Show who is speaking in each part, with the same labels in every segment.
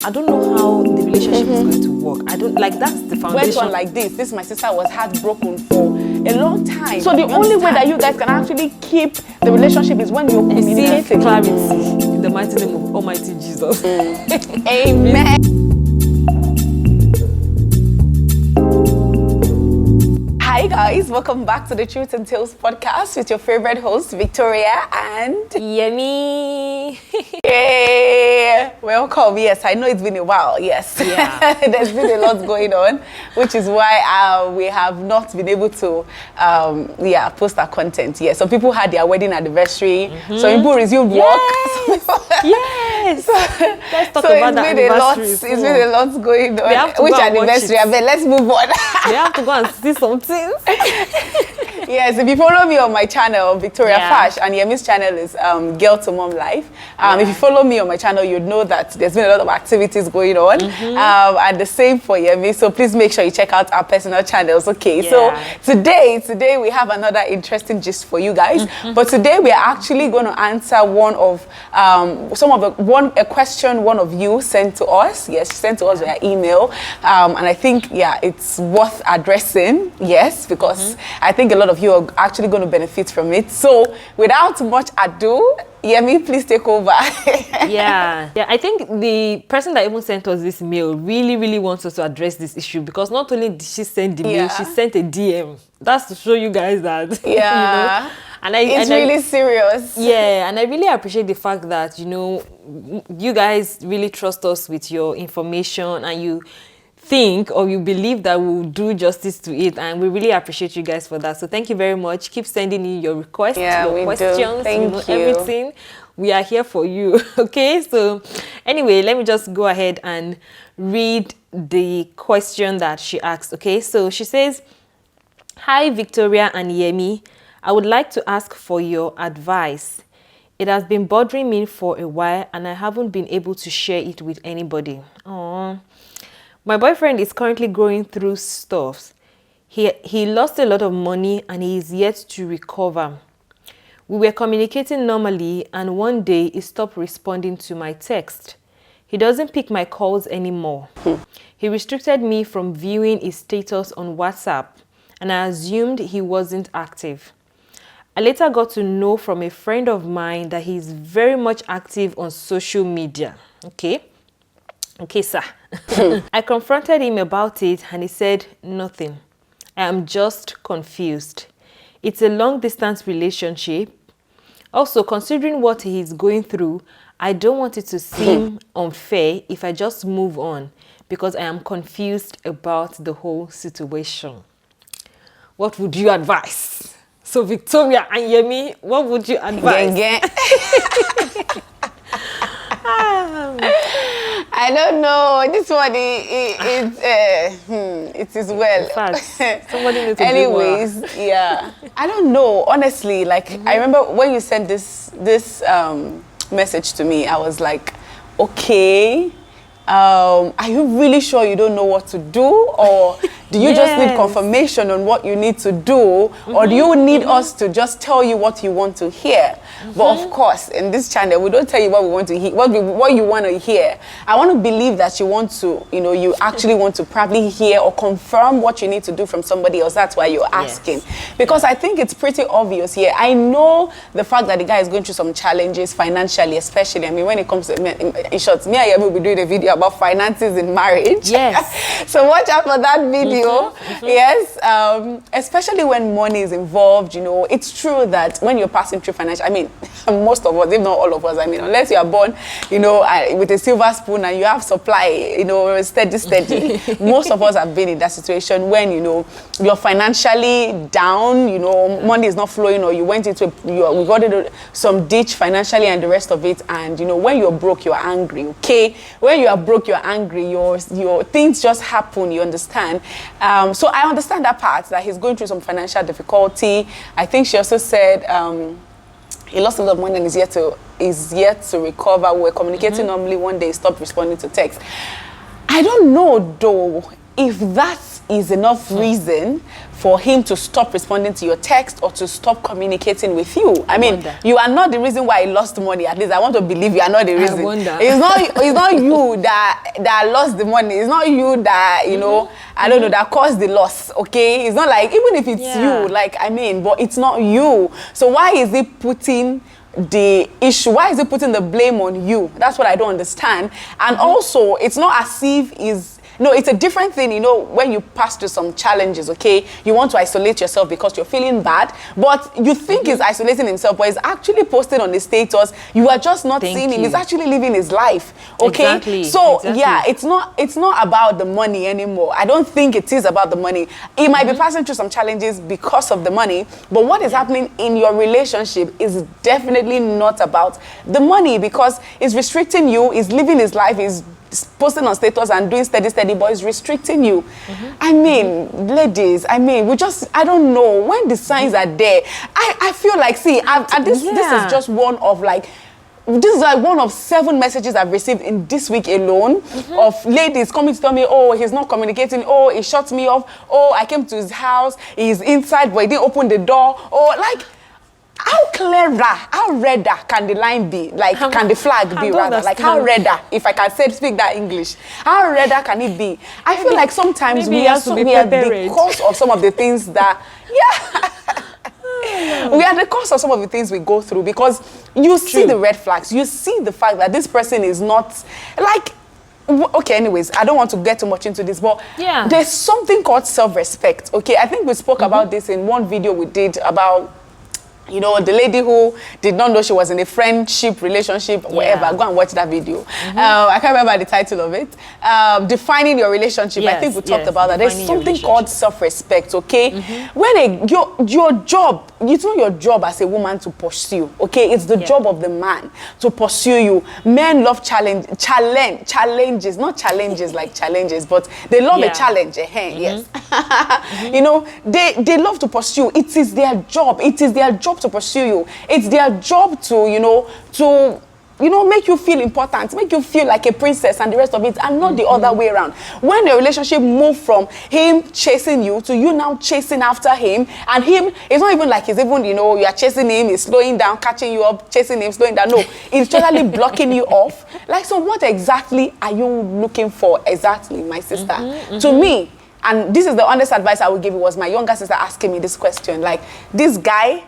Speaker 1: I don't know how the relationship is going to work. I don't like that's the foundation.
Speaker 2: Went on like this. My sister was heartbroken for a long time. So the only way that you guys can actually keep the relationship is when you communicate
Speaker 1: clarity in the mighty name of Almighty Jesus.
Speaker 2: Amen. Hi guys, welcome back to the Truthandtalespodcast with your favorite host Victoria and
Speaker 1: Yemi.
Speaker 2: Hey, welcome. Yes, I know it's been a while. Yes,
Speaker 1: yeah.
Speaker 2: There's been a lot going on, which is why we have not been able to post our content. Yes, some people had their wedding anniversary. Some people resumed work.
Speaker 1: Yes. Let's talk
Speaker 2: so
Speaker 1: about that anniversary.
Speaker 2: It's been a lot going on.
Speaker 1: We have to
Speaker 2: Which
Speaker 1: go and
Speaker 2: anniversary?
Speaker 1: watch it.
Speaker 2: I mean, let's move on.
Speaker 1: We have to go and see something.
Speaker 2: Yes, if you follow me on my channel, Victoria Fash, and Yemi's channel is Girl to Mom Life. If you follow me on my channel, you'd know that there's been a lot of activities going on. And the same for Yemi. So please make sure you check out our personal channels. Okay, so today we have another interesting gist for you guys. But today we are actually going to answer one of a question one of you sent to us. Yes, she sent to us via email. And I think it's worth addressing. Yes, because I think a lot of you are actually going to benefit from it. So without much ado, Yemi, please take over.
Speaker 1: I think the person that even sent us this mail really wants us to address this issue, because not only did she send the mail, she sent a DM. That's to show you guys that you know. And
Speaker 2: it's really serious.
Speaker 1: Yeah, and I really appreciate the fact that you guys really trust us with your information, and you think or you believe that we'll do justice to it, and we really appreciate you guys for that. So thank you very much. Keep sending in your requests, your questions,
Speaker 2: Thank you.
Speaker 1: Everything. We are here for you. Okay, so anyway, let me just go ahead and read the question that she asked. Okay, so she says, "Hi Victoria and Yemi, I would like to ask for your advice. It has been bothering me for a while and I haven't been able to share it with anybody. Aww. My boyfriend is currently going through stuff. He lost a lot of money and he is yet to recover. We were communicating normally and one day he stopped responding to my text. He doesn't pick my calls anymore. He restricted me from viewing his status on WhatsApp and I assumed he wasn't active. I later got to know from a friend of mine that he's very much active on social media." Okay, sir. I confronted him about it and he said nothing. I am just confused. It's a long distance relationship. Also, considering what he is going through, I don't want it to seem unfair if I just move on, because I am confused about the whole situation. What would you advise? So Victoria and Yemi, what would you advise?
Speaker 2: I don't know. This one it is well.
Speaker 1: In fact, somebody needs to
Speaker 2: Anyways, I don't know. Honestly, I remember when you sent this message to me, I was like, okay, are you really sure you don't know what to do, or do you just need confirmation on what you need to do, or do you need us to just tell you what you want to hear? But of course, in this channel, we don't tell you what we want to hear, what you want to hear. I want to believe that you want to, you actually want to probably hear or confirm what you need to do from somebody else. That's why you're asking. Because I think it's pretty obvious here. I know the fact that the guy is going through some challenges financially, especially. I mean, when it comes to, in short, me and Yemi will be doing a video about finances in marriage.
Speaker 1: Yes.
Speaker 2: So watch out for that video. Yes. Especially when money is involved, it's true that when you're passing through financial, I mean, most of us, if not all of us, I mean, unless you are born, with a silver spoon and you have supply, steady. Most of us have been in that situation when, you're financially down, money is not flowing, or you went into, we got into some ditch financially and the rest of it. And, when you're broke, you're angry, okay? When you are broke, you're angry, your things just happen, you understand? So I understand that part, that he's going through some financial difficulty. I think she also said, he lost a lot of money and is yet to recover. We're communicating normally. One day he stopped responding to text. I don't know though if that's is enough reason for him to stop responding to your text or to stop communicating with you. I mean,
Speaker 1: wonder.
Speaker 2: you are not the reason why he lost money. At least I want to believe you are not the reason.
Speaker 1: I wonder.
Speaker 2: It's not you that lost the money. It's not you that, you know, I don't know, that caused the loss, okay? It's not like, even if it's you, like, I mean, but it's not you. So why is he putting the issue, why is he putting the blame on you? That's what I don't understand. And also, it's not as if no, it's a different thing, you know, when you pass through some challenges, okay? You want to isolate yourself because you're feeling bad, but you think he's isolating himself, but he's actually posting on the status. You are just not seeing him. He's actually living his life, okay?
Speaker 1: Exactly.
Speaker 2: So, yeah, it's not about the money anymore. I don't think it is about the money. He might be passing through some challenges because of the money, but what is happening in your relationship is definitely not about the money, because it's restricting you, he's living his life, he's posting on status and doing steady, but it's restricting you. I mean, ladies, I mean, I don't know, when the signs are there, I feel like, see, this is just one of like, this is like one of 7 messages I've received in this week alone of ladies coming to tell me, oh, he's not communicating, oh, he shut me off, oh, I came to his house, he's inside, but he didn't open the door, oh, like, how clearer, how redder can the line be? Like, can the flag be, rather? Like, how redder, if I can speak that English, how redder can it be? I feel like sometimes we are the cause of some of the things that, we are the cause of some of the things we go through, because you see the red flags, you see the fact that this person is not, like, okay, anyways, I don't want to get too much into this, but there's something called self-respect, okay? I think we spoke about this in one video we did about, you know, the lady who did not know she was in a friendship relationship, whatever. Go and watch that video. I can't remember the title of it. Defining your relationship. I think we talked about that. There's something called self-respect, okay? When your job, it's not your job as a woman to pursue, okay? It's the job of the man to pursue you. Men love challenges, not challenges like challenges, but they love a challenge. Yes. You know, they love to pursue. It is their job. It is their job to pursue you. It's their job to make you feel important, make you feel like a princess and the rest of it, and not the other way around. When the relationship moved from him chasing you to you now chasing after him, and him, it's not even like he's even, you are chasing him, he's slowing down, catching you up, chasing him, slowing down. No, he's totally blocking you off. Like, so what exactly are you looking for exactly, my sister? To me, and this is the honest advice I would give you, was my younger sister asking me this question, like, this guy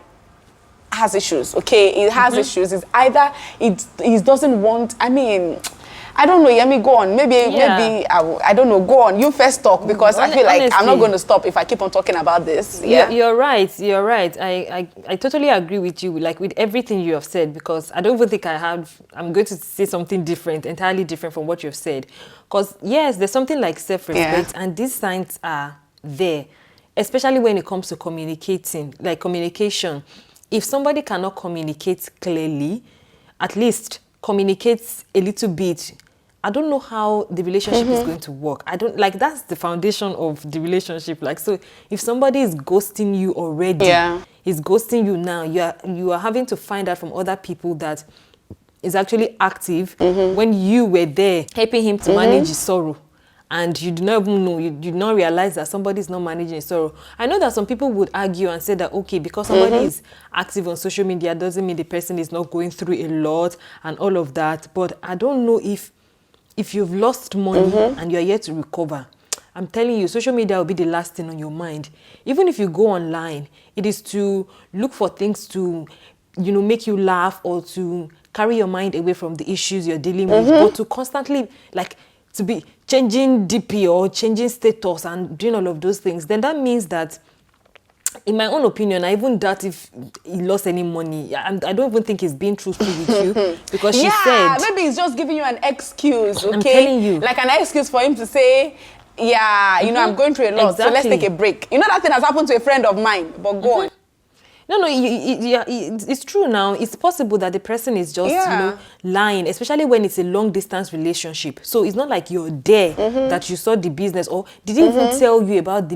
Speaker 2: has issues, okay? It has issues. It's either he doesn't want, I mean, I don't know, Yemi, go on. Maybe I don't know, go on. You first talk, because I feel like I'm not going to stop if I keep on talking about this. Yeah,
Speaker 1: you're right. I totally agree with you, like with everything you have said, because I don't even think I'm going to say something different, entirely different from what you've said. Because yes, there's something like self-respect, and these signs are there, especially when it comes to communication. If somebody cannot communicate clearly, at least communicates a little bit, I don't know how the relationship is going to work. That's the foundation of the relationship. Like, so if somebody is ghosting you already, is ghosting you now, you are having to find out from other people that is actually active when you were there helping him to manage his sorrow. And you do not even know, you do not realize that somebody is not managing his sorrow. I know that some people would argue and say that, okay, because somebody is active on social media doesn't mean the person is not going through a lot and all of that. But I don't know if you've lost money and you're yet to recover. I'm telling you, social media will be the last thing on your mind. Even if you go online, it is to look for things to, make you laugh or to carry your mind away from the issues you're dealing with. But to constantly, to be changing DP or changing status and doing all of those things, then that means that, in my own opinion, I even doubt if he lost any money. I don't even think he's being truthful with you, because she said...
Speaker 2: maybe he's just giving you an excuse, okay?
Speaker 1: I'm telling you.
Speaker 2: Like an excuse for him to say, I'm going through a lot, so let's take a break. That thing has happened to a friend of mine, but go on.
Speaker 1: No, it's true now. It's possible that the person is just, lying, especially when it's a long-distance relationship. So it's not like you're there, that you saw the business, or did he even tell you about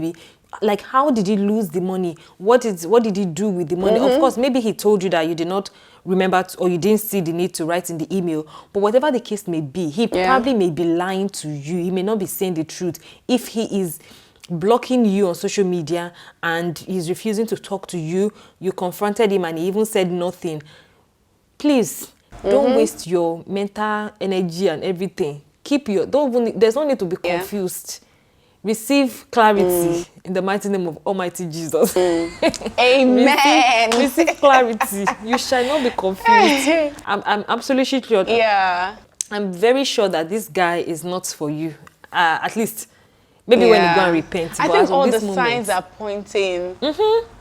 Speaker 1: how did he lose the money? What did he do with the money? Of course, maybe he told you that you did not remember or you didn't see the need to write in the email. But whatever the case may be, he probably may be lying to you. He may not be saying the truth. If he is blocking you on social media and he's refusing to talk to you. You confronted him and he even said nothing. Please, don't waste your mental energy and everything. There's no need to be confused. Receive clarity in the mighty name of Almighty Jesus.
Speaker 2: Amen.
Speaker 1: Receive clarity. You shall not be confused. I'm absolutely sure.
Speaker 2: Yeah.
Speaker 1: I'm very sure that this guy is not for you. At least, maybe when you go and repent.
Speaker 2: I think all the signs are pointing.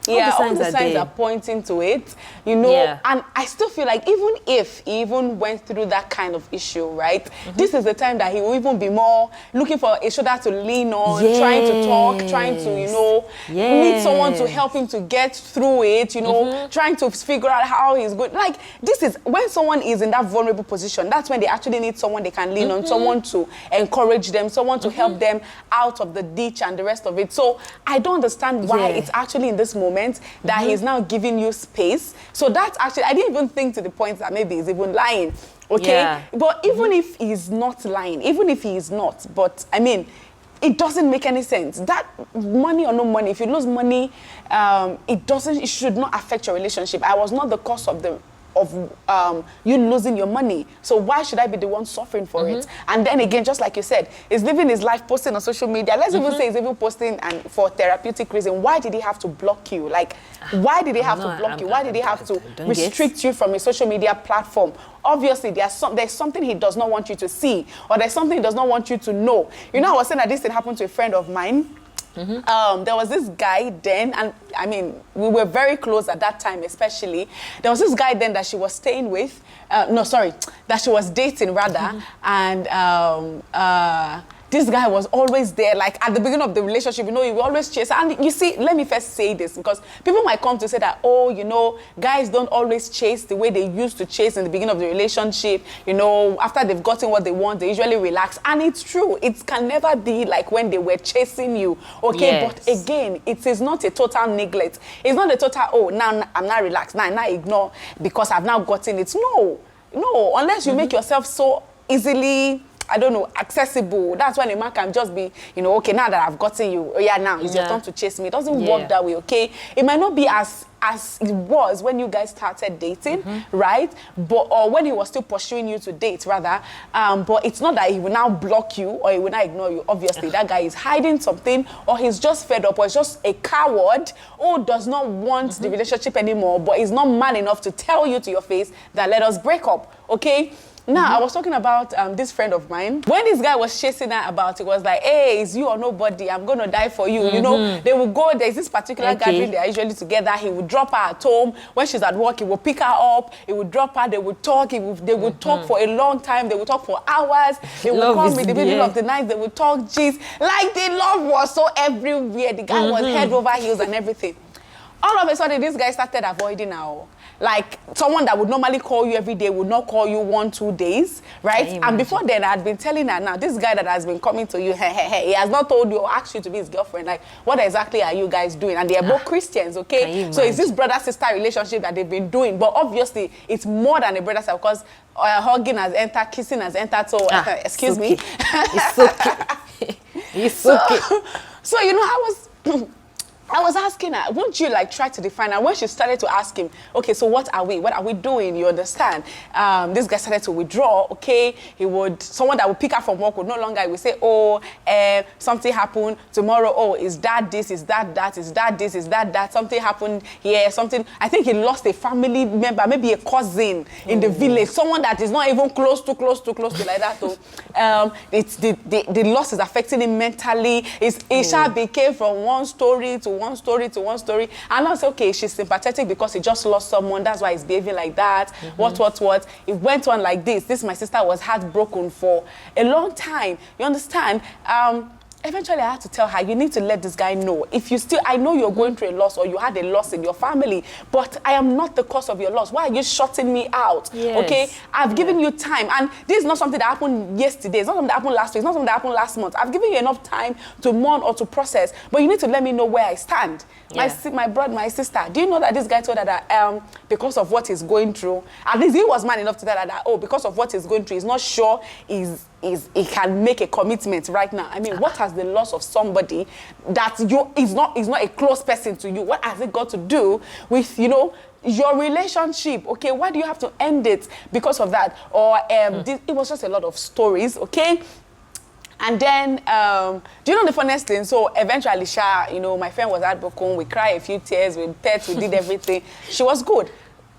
Speaker 2: Yeah, all the signs are pointing to it, you know, and I still feel like even if he even went through that kind of issue, right, this is the time that he will even be more looking for a shoulder to lean on, trying to talk, trying to, you know, need someone to help him to get through it, you know, trying to figure out how he's good. Like, this is when someone is in that vulnerable position, that's when they actually need someone they can lean on, someone to encourage them, someone to help them out of the ditch and the rest of it. So I don't understand why it's actually in this moment that he's now giving you space. So that's actually, I didn't even think to the point that maybe he's even lying, okay? But even if he's not lying, even if he is not, but I mean, it doesn't make any sense. That money or no money, if you lose money, it should not affect your relationship. I was not the cause of you losing your money. So why should I be the one suffering for it? And then again, just like you said, he's living his life posting on social media. Let's even say he's even posting and for therapeutic reason. Why did he have to block you? Like, why did he have to block you? Why did he have to restrict you from a social media platform? Obviously, there's something he does not want you to see, or there's something he does not want you to know. You know, I was saying that this thing happened to a friend of mine. There was this guy then, and I mean, we were very close at that time, especially. There was this guy then that she was staying with, that she was dating rather, and this guy was always there, like at the beginning of the relationship, you know, he will always chase. And you see, let me first say this, because people might come to say that, oh, you know, guys don't always chase the way they used to chase in the beginning of the relationship. You know, after they've gotten what they want, they usually relax. And it's true. It can never be like when they were chasing you, okay? But again, it is not a total neglect. It's not a total, oh, now I'm not relaxed, now I ignore because I've now gotten it. No, unless you make yourself so easily, I don't know, accessible. That's when a man can just be, you know, okay, now that I've gotten you, oh yeah, now it's your turn to chase me. It doesn't work that way, okay? It might not be as it was when you guys started dating, right? But or when he was still pursuing you to date, rather. But it's not that he will now block you or he will not ignore you. Obviously, that guy is hiding something, or he's just fed up, or he's just a coward who does not want the relationship anymore, but is not man enough to tell you to your face that let us break up, okay? Now, I was talking about this friend of mine. When this guy was chasing her about it, was like, hey, it's you or nobody. I'm going to die for you. You know, they will go. There's this particular gathering. They are usually together. He would drop her at home. When she's at work, he will pick her up. He would drop her. They would talk. They would talk for a long time. They would talk for hours. They would come in the middle of the night. They would talk. Jeez. Like, the love was so everywhere. The guy was head over heels and everything. All of a sudden, this guy started avoiding her. Like, someone that would normally call you every day would not call you 1-2 days, right? And before then, I had been telling her, now, this guy that has been coming to you, he has not told you or asked you to be his girlfriend. Like, what exactly are you guys doing? And they are both Christians, okay? So it's this brother-sister relationship that they've been doing. But obviously, it's more than a brother-sister, because hugging has entered, kissing has entered. So, excuse me.
Speaker 1: It's okay. It's okay.
Speaker 2: So, you know, I was asking her, won't you like try to define her? When she started to ask him, okay, so what are we doing? You understand? This guy started to withdraw, okay? Someone that would pick her from work would no longer, he would say, oh, something happened tomorrow. Oh, is that this? Is that that? Is that this? Is that that? Something happened here, something. I think he lost a family member, maybe a cousin in the village, someone that is not even close to like that. So, the loss is affecting him mentally. It shall became from one story to one story to one story. And I said, okay, she's sympathetic because he just lost someone. That's why he's behaving like that. What? It went on like this. My sister was heartbroken for a long time. You understand? Eventually, I had to tell her, you need to let this guy know. I know you're going through a loss or you had a loss in your family, but I am not the cause of your loss. Why are you shutting me out? Yes. Okay? I've given you time. And this is not something that happened yesterday. It's not something that happened last week. It's not something that happened last month. I've given you enough time to mourn or to process, but you need to let me know where I stand. Yeah. My brother, my sister, do you know that this guy told her that because of what he's going through, at least he was man enough to tell her that, oh, because of what he's going through, he's not sure he can make a commitment right now. I mean, what has the loss of somebody that is not a close person to you? What has it got to do with, you know, your relationship? Okay, why do you have to end it because of that? Or it was just a lot of stories, okay? And then, do you know the funniest thing? So eventually, you know, my friend was heartbroken. We cried a few tears, we pet, we did everything. She was good.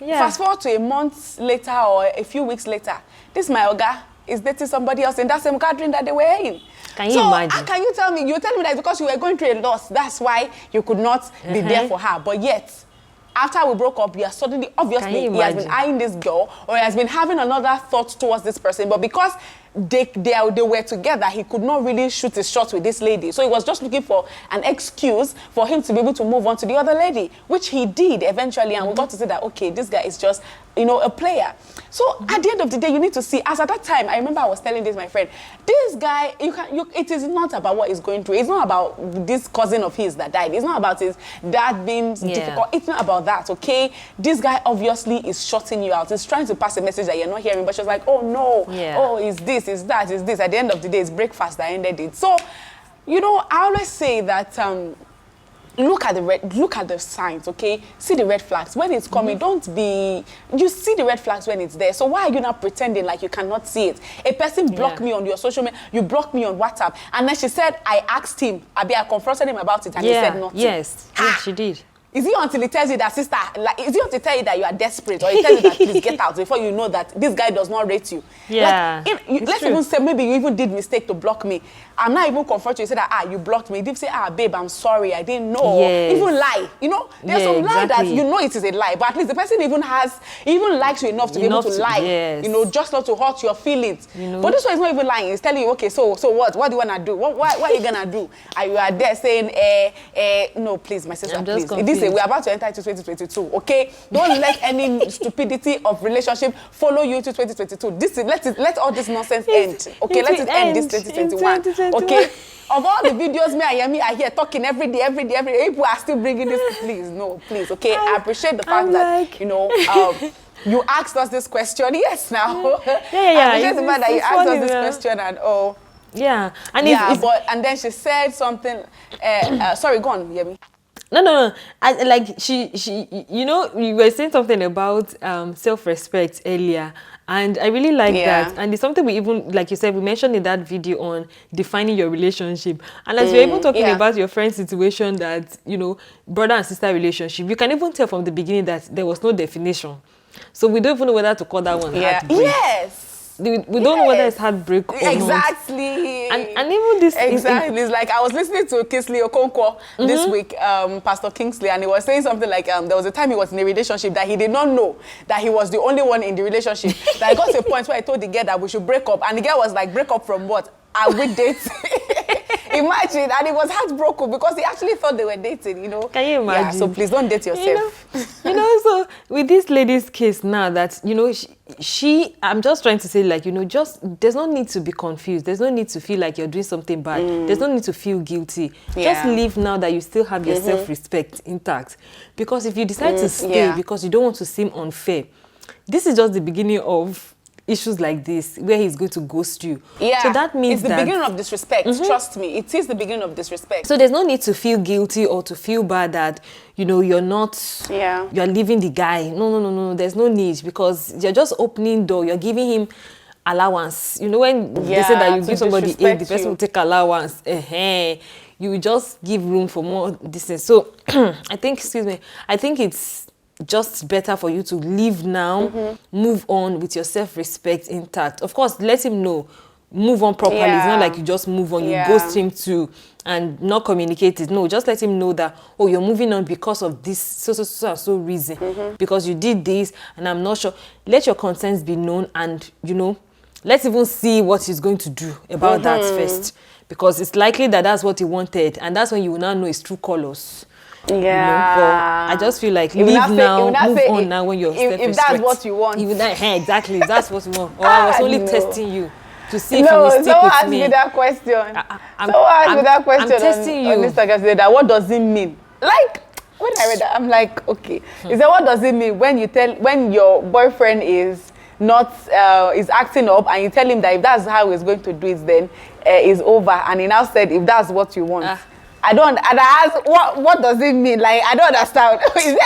Speaker 2: Yeah. Fast forward to a month later or a few weeks later, this my oga is dating somebody else in that same gathering that they were in.
Speaker 1: Can you imagine?
Speaker 2: How can you tell me? You tell me that because you were going through a loss, that's why you could not be there for her. But yet, after we broke up, you are suddenly, obviously, he has been eyeing this girl or he has been having another thought towards this person. But because they were together, he could not really shoot his shot with this lady. So he was just looking for an excuse for him to be able to move on to the other lady, which he did eventually. And we got to say that, okay, this guy is just, you know, a player. So at the end of the day, you need to see, as at that time, I remember I was telling this, my friend, this guy, it is not about what he's going through. It's not about this cousin of his that died. It's not about his dad being difficult. It's not about that, okay? This guy obviously is shutting you out. He's trying to pass a message that you're not hearing, but she's like, oh no, oh, it's this, it's that, it's this. At the end of the day, it's breakfast that ended it. So, you know, I always say that, look at the signs, okay? See the red flags. When it's coming, you see the red flags when it's there. So why are you not pretending like you cannot see it? A person blocked me on your social media, you blocked me on WhatsApp. And then she said, I asked him, I confronted him about it and he said nothing.
Speaker 1: Yes, she did.
Speaker 2: Is it until he tells you that, sister, like, is it until he tells you that you are desperate, or he tells you that please get out before you know that this guy does not rate you?
Speaker 1: Yeah.
Speaker 2: Like, let's even say maybe you even did mistake to block me. I'm not even confront you. You say that, you blocked me. They say, babe, I'm sorry, I didn't know.
Speaker 1: Yes.
Speaker 2: Even lie. You know, there's some lie that you know it is a lie, but at least the person even likes you enough to be able to lie. Yes. You know, just not to hurt your feelings. You know? But this one is not even lying. He's telling you, okay, so what? What do you want to do? What are you going to do? You are there saying, no, please, my sister, please. This is, we're about to enter into 2022, okay? Don't let any stupidity of relationship follow you to 2022. Let all this nonsense end, okay? Let it end this 2021, okay? Of all the videos I hear talking every day, people are still bringing this, please, no, please, okay? I appreciate the fact that, you know, you asked us this question, yes, now. I appreciate the fact that you asked us this question and
Speaker 1: yeah, and
Speaker 2: and then she said something, sorry, go on, Yemi.
Speaker 1: No. She, you know, you were saying something about self-respect earlier, and I really like that. And it's something we even, like you said, we mentioned in that video on defining your relationship. And as we're even talking about your friend's situation, that, you know, brother and sister relationship, you can even tell from the beginning that there was no definition. So we don't even know whether to call that one heartbreak.
Speaker 2: Yes.
Speaker 1: We don't know whether it's heartbreak or
Speaker 2: exactly.
Speaker 1: not. And even this...
Speaker 2: Exactly. It's like I was listening to Kingsley Okonkwo this week, Pastor Kingsley, and he was saying something like there was a time he was in a relationship that he did not know that he was the only one in the relationship. That I got to a point where I told the girl that we should break up. And the girl was like, break up from what? Are we dating? Imagine. And he was heartbroken because he actually thought they were dating, you know.
Speaker 1: Can you imagine?
Speaker 2: Yeah, so please don't date yourself.
Speaker 1: You know, so with this lady's case now that, you know, she I'm just trying to say, like, you know, there's no need to be confused. There's no need to feel like you're doing something bad. There's no need to feel guilty. Just live now that you still have your self-respect intact. Because if you decide to stay because you don't want to seem unfair, this is just the beginning of issues like this where he's going to ghost you. Yeah. So that means
Speaker 2: it's the beginning of disrespect. Trust me, it is the beginning of disrespect.
Speaker 1: So there's no need to feel guilty or to feel bad that, you know, you're not, you're leaving the guy. No. There's no need, because you're just opening door. You're giving him allowance. You know, when they say that you give somebody aid, the person will take allowance. You will just give room for more distance. So I think it's just better for you to leave now, move on with your self-respect intact. Of course, let him know, move on properly. It's not like you just move on, you ghost him too and not communicate it. No, just let him know that, oh, you're moving on because of this so reason, because you did this and I'm not sure. Let your concerns be known, and, you know, let's even see what he's going to do about that first, because it's likely that that's what he wanted, and that's when you will now know his true colors.
Speaker 2: Yeah,
Speaker 1: you know, I just feel like leave now, move on now when you're
Speaker 2: if that's what you want.
Speaker 1: Exactly, if that's what you want. Or I was only testing you to see if you will stick with me.
Speaker 2: No, ask me that question. I'm testing you on Instagram today. That what does it mean? Like, when I read that, I'm like, okay. He said, what does it mean when your boyfriend is not is acting up, and you tell him that if that's how he's going to do it, then it's over. And he now said, if that's what you want. And I asked, what does it mean? Like, I don't understand. Is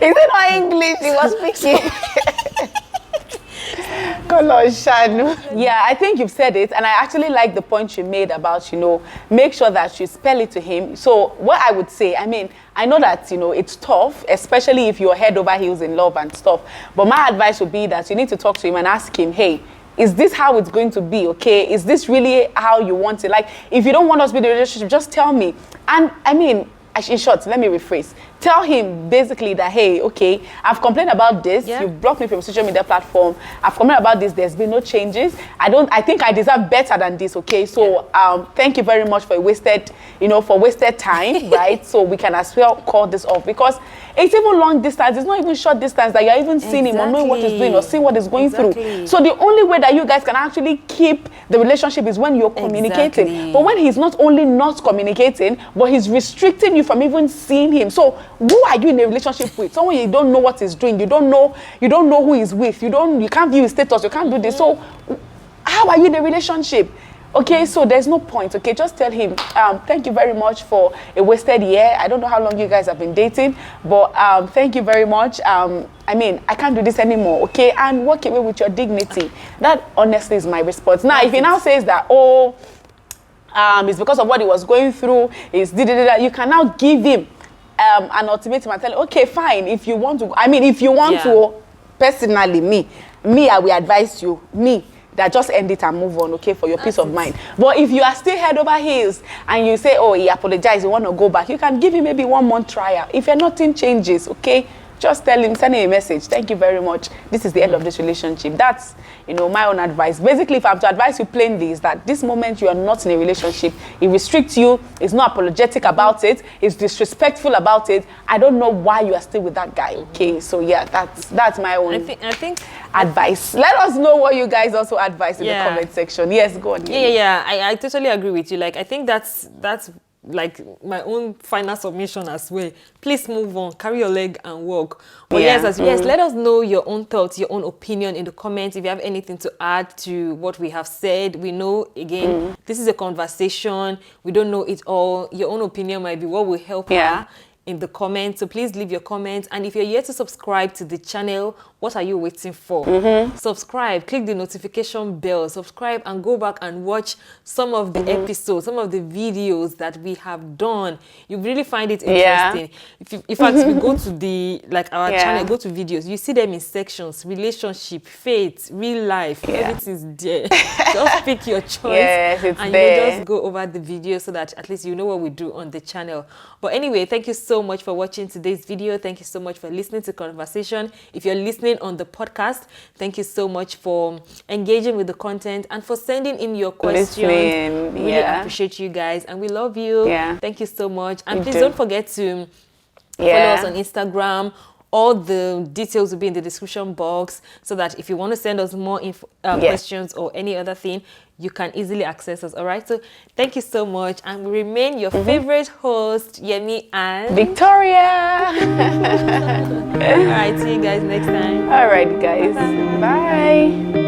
Speaker 2: it not English he was speaking? Yeah, I think you've said it, and I actually like the point you made about, make sure that you spell it to him. So what I would say, I mean, I know that, it's tough, especially if you're head over heels in love and stuff. But my advice would be that you need to talk to him and ask him, hey, is this how it's going to be, okay? Is this really how you want it? Like, if you don't want us to be in a relationship, just tell me. And I mean, in short, let me rephrase. Tell him basically that, hey, okay, I've complained about this. Yeah. You've blocked me from social media platform. I've complained about this. There's been no changes. I think I deserve better than this, okay? So thank you very much for wasted time, right? So we can as well call this off, because it's even long distance. It's not even short distance that you're even seeing him or knowing what he's doing or seeing what he's going through. So the only way that you guys can actually keep the relationship is when you're communicating. But when he's not only not communicating, but he's restricting you from even seeing him. So who are you in a relationship with? Someone you don't know what he's doing. You don't know who he's with. You can't view his status. You can't do this. So how are you in a relationship? Okay, so there's no point. Okay, just tell him, thank you very much for a wasted year. I don't know how long you guys have been dating, but thank you very much. I mean, I can't do this anymore, okay? And walk away with your dignity. That honestly is my response. Now, if he now says that, it's because of what he was going through, you can now give him an ultimatum and tell him, okay, fine, if you want to, personally, me, I will advise you, that just end it and move on, okay, for your peace of mind. But if you are still head over heels and you say, oh, he apologized, you want to go back, you can give him maybe 1 month trial. If nothing changes, okay, just tell him, send him a message. Thank you very much. This is the end of this relationship. That's, my own advice. Basically, if I'm to advise you plainly, is that this moment you are not in a relationship. It restricts you. It's not apologetic about it. It's disrespectful about it. I don't know why you are still with that guy. Okay, so yeah, that's my own. I think advice. Let us know what you guys also advise in the comment section. Yes, go on.
Speaker 1: Yeah. I totally agree with you. Like, I think that's like my own final submission as well. Please move on, carry your leg and walk. But yes, let us know your own thoughts, your own opinion in the comments. If you have anything to add to what we have said, we know, again, this is a conversation. We don't know it all. Your own opinion might be what will help her in the comments. So please leave your comments. And if you're yet to subscribe to the channel, what are you waiting for? Subscribe, click the notification bell, subscribe, and go back and watch some of the episodes, some of the videos that we have done. You really find it interesting. In fact, if you go to our channel, go to videos, you see them in sections: relationship, faith, real life, everything's there. Just pick your choice and you just go over the video so that at least you know what we do on the channel. But anyway, thank you so much for watching today's video. Thank you so much for listening to conversation. If you're listening on the podcast, thank you so much for engaging with the content and for sending in your questions. Really appreciate you guys, and we love you. Thank you so much. And please don't forget to follow us on Instagram. All the details will be in the description box, so that if you want to send us more questions or any other thing, you can easily access us. All right, so thank you so much, and we remain your favorite host, Yemi and
Speaker 2: Victoria.
Speaker 1: All right, see you guys next time.
Speaker 2: All right, guys. Bye.